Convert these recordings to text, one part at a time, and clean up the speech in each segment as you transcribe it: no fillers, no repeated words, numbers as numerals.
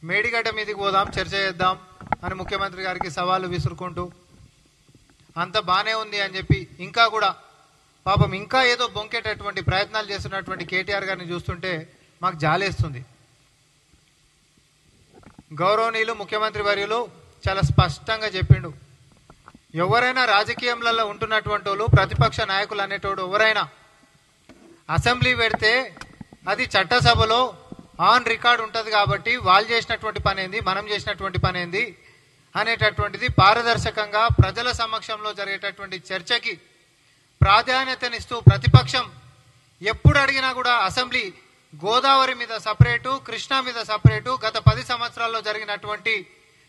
మేడిగడ్డ మీదకి పోదాం, చర్చ చేద్దాం అని ముఖ్యమంత్రి గారికి సవాలు విసురుకుంటూ అంత బానే ఉంది అని చెప్పి ఇంకా కూడా పాపం ఇంకా ఏదో బొంకేటటువంటి ప్రయత్నాలు చేస్తున్నటువంటి కేటీఆర్ గారిని చూస్తుంటే మాకు జాలేస్తుంది. గౌరవనీయులు ముఖ్యమంత్రి వర్యులు చాలా స్పష్టంగా చెప్పిండు, ఎవరైనా రాజకీయంలలో ఉంటున్నటువంటి వాళ్ళు, ప్రతిపక్ష నాయకులు అనేటోడు ఎవరైనా అసెంబ్లీ పెడితే అది చట్టసభలో ఆన్ రికార్డ్ ఉంటుంది కాబట్టి వాళ్ళు చేసినటువంటి పని ఏంది, మనం చేసినటువంటి పని ఏంది అనేటటువంటిది పారదర్శకంగా ప్రజల సమక్షంలో జరిగేటటువంటి చర్చకి ప్రాధాన్యతనిస్తూ ప్రతిపక్షం ఎప్పుడు అడిగినా కూడా అసెంబ్లీ గోదావరి మీద సపరేటు, కృష్ణా మీద సపరేటు, గత 10 సంవత్సరాల్లో జరిగినటువంటి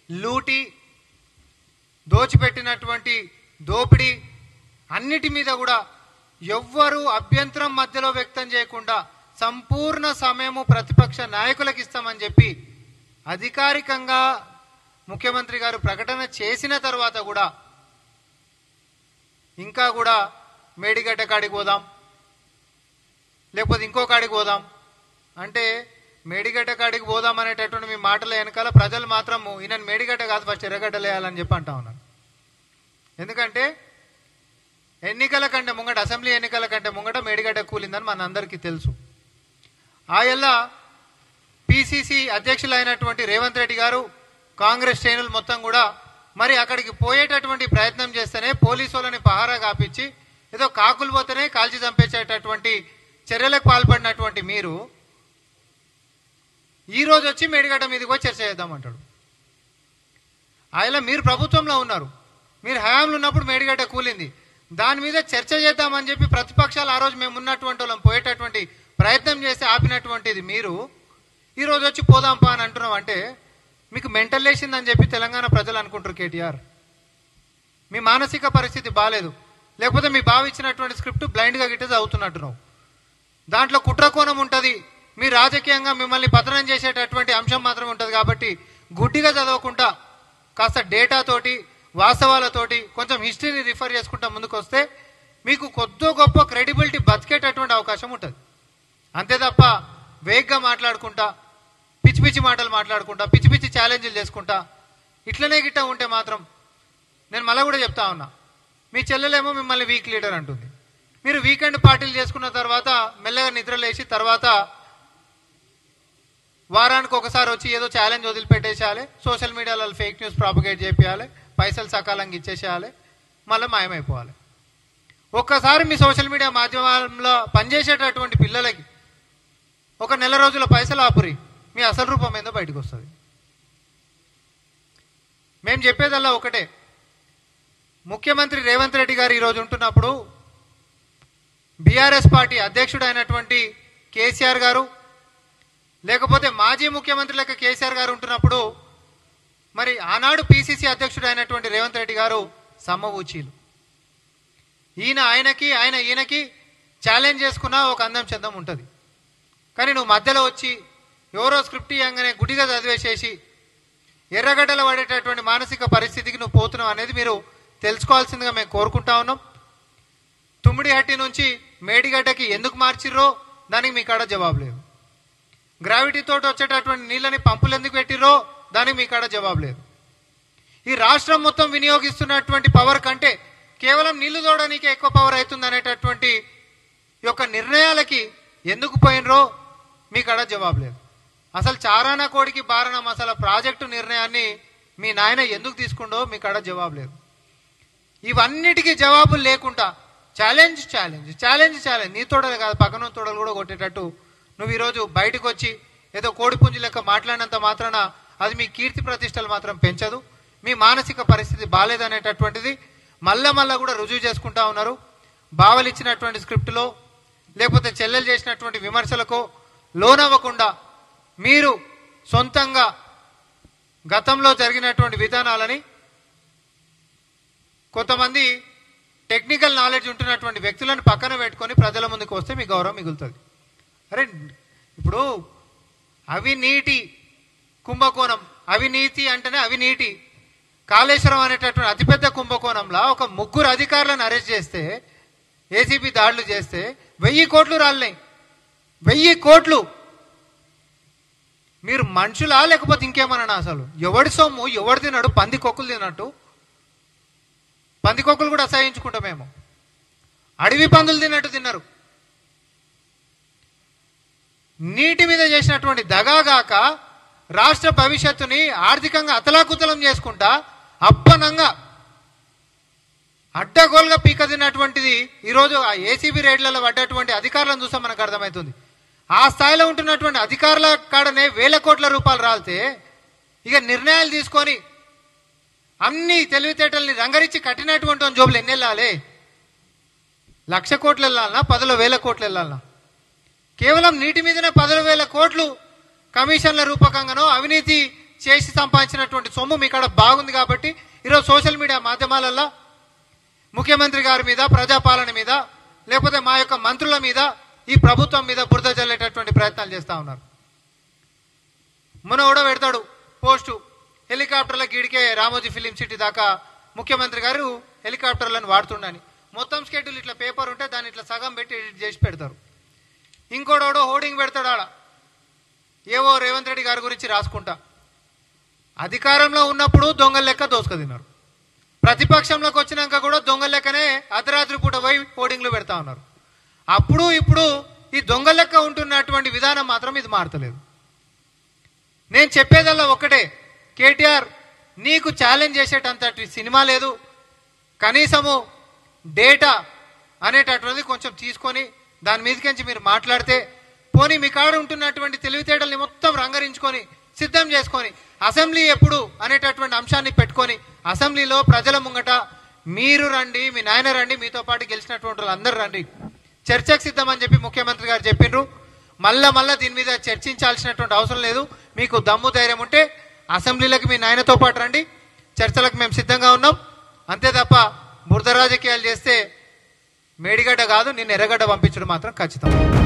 లూటి, దోచిపెట్టినటువంటి దోపిడీ అన్నిటి మీద కూడా ఎవ్వరూ అభ్యంతరం మధ్యలో వ్యక్తం చేయకుండా సంపూర్ణ సమయము ప్రతిపక్ష నాయకులకు ఇస్తామని చెప్పి అధికారికంగా ముఖ్యమంత్రి గారు ప్రకటన చేసిన తర్వాత కూడా ఇంకా కూడా మేడిగడ్డ కాడికి పోదాం, లేకపోతే ఇంకో కాడికి పోదాం అంటే మేడిగడ్డ కాడికి పోదాం అనేటటువంటి మీ మాటల వెనకాల ప్రజలు మాత్రము ఈయన మేడిగడ్డ కాదు ఫస్ట్ ఎర్రగడ్డలేయాలని చెప్పి అంటా ఉన్నారు. ఎందుకంటే ఎన్నికల కంటే ముంగట, అసెంబ్లీ ఎన్నికల కంటే ముంగట మేడిగడ్డ కూలిందని మనందరికీ తెలుసు. ఆయల్లా పిసిసి అధ్యక్షులైనటువంటి రేవంత్ రెడ్డి గారు, కాంగ్రెస్ శ్రేణులు మొత్తం కూడా మరి అక్కడికి పోయేటటువంటి ప్రయత్నం చేస్తేనే పోలీసు వాళ్ళని పహారా కాపించి ఏదో కాకులు పోతేనే కాల్చి చంపేసేటటువంటి చర్యలకు పాల్పడినటువంటి మీరు ఈ రోజు వచ్చి మేడిగడ్డ మీదకి పోయి చర్చ చేద్దామంటాడు. ఆయన మీరు ప్రభుత్వంలో ఉన్నారు, మీరు హయాంలో ఉన్నప్పుడు మేడిగడ్డ కూలింది, దాని మీద చర్చ చేద్దామని చెప్పి ప్రతిపక్షాలు ఆ రోజు మేము ఉన్నటువంటి వాళ్ళం పోయేటటువంటి ప్రయత్నం చేసి ఆపినటువంటిది మీరు ఈరోజు వచ్చి పోదాంపా అని అంటున్నాం అంటే మీకు మెంటల్ లేసిందని చెప్పి తెలంగాణ ప్రజలు అనుకుంటారు. కేటీఆర్, మీ మానసిక పరిస్థితి బాగాలేదు, లేకపోతే మీ బావ ఇచ్చినటువంటి స్క్రిప్ట్ బ్లైండ్గా గిట్ట చదువుతున్నట్టున్నావు. దాంట్లో కుట్రకోణం ఉంటుంది, మీ రాజకీయంగా మిమ్మల్ని పతనం చేసేటటువంటి అంశం మాత్రం ఉంటుంది. కాబట్టి గుడ్డిగా చదవకుండా కాస్త డేటాతోటి, వాస్తవాలతోటి, కొంచెం హిస్టరీని రిఫర్ చేసుకుంటా ముందుకు వస్తే మీకు కొద్దో గొప్ప క్రెడిబిలిటీ బతికేటటువంటి అవకాశం ఉంటుంది. అంతే తప్ప వేగ్గా మాట్లాడుకుంటా, పిచ్చి పిచ్చి మాటలు మాట్లాడుకుంటా, పిచ్చి పిచ్చి ఛాలెంజ్లు చేసుకుంటా ఇట్లనే గిట్ట ఉంటే మాత్రం నేను మళ్ళీ కూడా చెప్తా ఉన్నా, మీ చెల్లెలేమో మిమ్మల్ని వీక్ లీడర్ అంటుంది. మీరు వీకెండ్ పార్టీలు చేసుకున్న తర్వాత మెల్లగా నిద్రలేసి తర్వాత వారానికి ఒకసారి వచ్చి ఏదో ఛాలెంజ్ వదిలిపెట్టేసేయాలి, సోషల్ మీడియాలో ఫేక్ న్యూస్ ప్రాపగేట్ చేయాలి, పైసలు సకాలంగా ఇచ్చేసేయాలి, మళ్ళీ మాయమైపోవాలి. ఒక్కసారి మీ సోషల్ మీడియా మాధ్యమాల్లో పనిచేసేటటువంటి పిల్లలకి ఒక నెల రోజుల పైసలు ఆపురి, మీ అసలు రూపం ఏందో బయటకు వస్తుంది. మేము చెప్పేదల్లా ఒకటే, ముఖ్యమంత్రి రేవంత్ రెడ్డి గారు ఈరోజు ఉంటున్నప్పుడు బీఆర్ఎస్ పార్టీ అధ్యక్షుడు అయినటువంటి కేసీఆర్ గారు, లేకపోతే మాజీ ముఖ్యమంత్రి లెక్క కేసీఆర్ గారు ఉంటున్నప్పుడు మరి ఆనాడు పిసిసి అధ్యక్షుడు అయినటువంటి రేవంత్ రెడ్డి గారు సమ్మవూచీలు. ఆయన ఈయనకి ఛాలెంజ్ చేసుకున్న ఒక అందం చందం ఉంటుంది. కానీ నువ్వు మధ్యలో వచ్చి ఎవరో స్క్రిప్ట్ ఇవ్వగానే గుడిగా చదివేసేసి ఎర్రగడ్డలు పడేటటువంటి మానసిక పరిస్థితికి నువ్వు పోతున్నావు అనేది మీరు తెలుసుకోవాల్సిందిగా మేము కోరుకుంటా ఉన్నాం. తుమ్మిడిహట్టి నుంచి మేడిగడ్డకి ఎందుకు మార్చిర్రో దానికి మీ కాడ జవాబు లేదు. గ్రావిటీతో వచ్చేటటువంటి నీళ్ళని పంపులు ఎందుకు పెట్టిర్రో దానికి మీ కాడ జవాబు లేదు. ఈ రాష్ట్రం మొత్తం వినియోగిస్తున్నటువంటి పవర్ కంటే కేవలం నీళ్లు తోడడానికే ఎక్కువ పవర్ అవుతుంది అనేటటువంటి యొక్క నిర్ణయాలకి ఎందుకు పోయినరో మీ కాడ జవాబు లేదు. అసలు చారానా కోడికి బారణ మసాలా ప్రాజెక్టు నిర్ణయాన్ని మీ నాయన ఎందుకు తీసుకుండో మీ కాడ జవాబు లేదు. ఇవన్నిటికీ జవాబులు లేకుండా ఛాలెంజ్ ఛాలెంజ్ ఛాలెంజ్ ఛాలెంజ్, నీ తోడలు కాదు పక్కన తోడలు కూడా కొట్టేటట్టు నువ్వు ఈరోజు బయటకు వచ్చి ఏదో కోడిపుంజి లెక్క మాట్లాడినంత మాత్రాన అది మీ కీర్తి ప్రతిష్టలు మాత్రం పెంచదు. మీ మానసిక పరిస్థితి బాగాలేదనేటటువంటిది మళ్ళా కూడా రుజువు చేసుకుంటా ఉన్నారు. బావలు ఇచ్చినటువంటి స్క్రిప్టులో లేకపోతే చెల్లెలు చేసినటువంటి విమర్శలకు లోనవ్వకుండా మీరు సొంతంగా గతంలో జరిగినటువంటి విధానాలని కొంతమంది టెక్నికల్ నాలెడ్జ్ ఉంటున్నటువంటి వ్యక్తులను పక్కన పెట్టుకొని ప్రజల ముందుకు వస్తే మీ గౌరవం మిగులుతుంది. అరే ఇప్పుడు అవినీతి కుంభకోణం, అవినీతి అంటేనే అవినీతి, కాళేశ్వరం అనేటటువంటి అతిపెద్ద కుంభకోణంలో ఒక 3 అధికారులను అరెస్ట్ చేస్తే, ఏసీబీ దాడులు చేస్తే 1000 కోట్లు రాలినాయి. 1000 కోట్లు మీరు మనుషులా లేకపోతే ఇంకేమన్నా? అసలు ఎవడి సొమ్ము ఎవడు తిన్నాడు? పందికొక్కులు తిన్నట్టు పందికొక్కులు కూడా అసహించుకుంటామేమో. అడవి పందులు తిన్నట్టు తిన్నారు. నీటి మీద చేసినటువంటి దగాగాక రాష్ట్ర భవిష్యత్తుని ఆర్థికంగా అతలాకుతలం చేసుకుంటా అప్పనంగా అడ్డగోలుగా పీక తిన్నటువంటిది ఈరోజు ఆ ఏసీబీ రేట్లలో పడ్డటువంటి అధికారులను చూస్తే మనకు అర్థమవుతుంది. ఆ స్థాయిలో ఉంటున్నటువంటి అధికారుల కాడనే వేల కోట్ల రూపాయలు రాలితే ఇక నిర్ణయాలు తీసుకొని అన్ని తెలివితేటల్ని రంగరించి కట్టినటువంటి జోబులు ఎన్ని వెళ్ళాలి? 1,00,000 కోట్లు వెళ్ళాలన్నా 10,000 కోట్లు వెళ్ళాలన్నా? కేవలం నీటి మీదనే 10,000 కోట్లు కమిషన్ల రూపకంగానో అవినీతి చేసి సంపాదించినటువంటి సొమ్ము మీ కాడ బాగుంది కాబట్టి ఈరోజు సోషల్ మీడియా మాధ్యమాలలో ముఖ్యమంత్రి గారి మీద, ప్రజాపాలన మీద, లేకపోతే మా యొక్క మంత్రుల మీద, ఈ ప్రభుత్వం మీద బురద జల్లేటటువంటి ప్రయత్నాలు చేస్తూ ఉన్నారు. మొన్న కూడా పెడతాడు పోస్టు, హెలికాప్టర్ల గీడికే రామోజీ ఫిలిం సిటీ దాకా ముఖ్యమంత్రి గారు హెలికాప్టర్లను వాడుతుండని. మొత్తం స్కెడ్యూల్ ఇట్లా పేపర్ ఉంటే దాన్ని ఇట్లా సగం పెట్టి ఎడిట్ చేసి పెడతారు. ఇంకోడోడో హోర్డింగ్ పెడతాడు ఆడ, ఏవో రేవంత్ రెడ్డి గారి గురించి రాసుకుంటా. అధికారంలో ఉన్నప్పుడు దొంగల లెక్క దోసుక తిన్నారు, ప్రతిపక్షంలోకి వచ్చినాక కూడా దొంగల లెక్కనే అర్ధరాత్రి పూట పోయి హోర్డింగ్లు పెడతా ఉన్నారు. అప్పుడు ఇప్పుడు ఈ దొంగ లెక్క ఉంటున్నటువంటి విధానం మాత్రం ఇది మారతలేదు. నేను చెప్పేదల్లా ఒక్కటే, కేటీఆర్ నీకు ఛాలెంజ్ చేసేటంతటి సినిమా లేదు. కనీసము డేటా అనేటటువంటిది కొంచెం తీసుకొని దాని మీదకించి మీరు మాట్లాడితే పోనీ మీ కాడ ఉంటున్నటువంటి తెలివితేటల్ని మొత్తం రంగరించుకొని సిద్ధం చేసుకొని అసెంబ్లీ ఎప్పుడు అనేటటువంటి అంశాన్ని పెట్టుకొని అసెంబ్లీలో ప్రజల ముంగట మీరు రండి, మీ నాయన రండి, మీతో పాటు గెలిచినటువంటి వాళ్ళు అందరూ రండి, చర్చకు సిద్ధం అని చెప్పి ముఖ్యమంత్రి గారు చెప్పిండ్రు. మళ్ళా దీని మీద చర్చించాల్సినటువంటి అవసరం లేదు. మీకు దమ్ము ధైర్యం ఉంటే అసెంబ్లీలకు మీ నాయనతో పాటు రండి, చర్చలకు మేము సిద్ధంగా ఉన్నాం. అంతే తప్ప బురద రాజకీయాలు చేస్తే మేడిగడ్డ కాదు, నిన్ను ఎర్రగడ్డ పంపించడం మాత్రం ఖచ్చితం.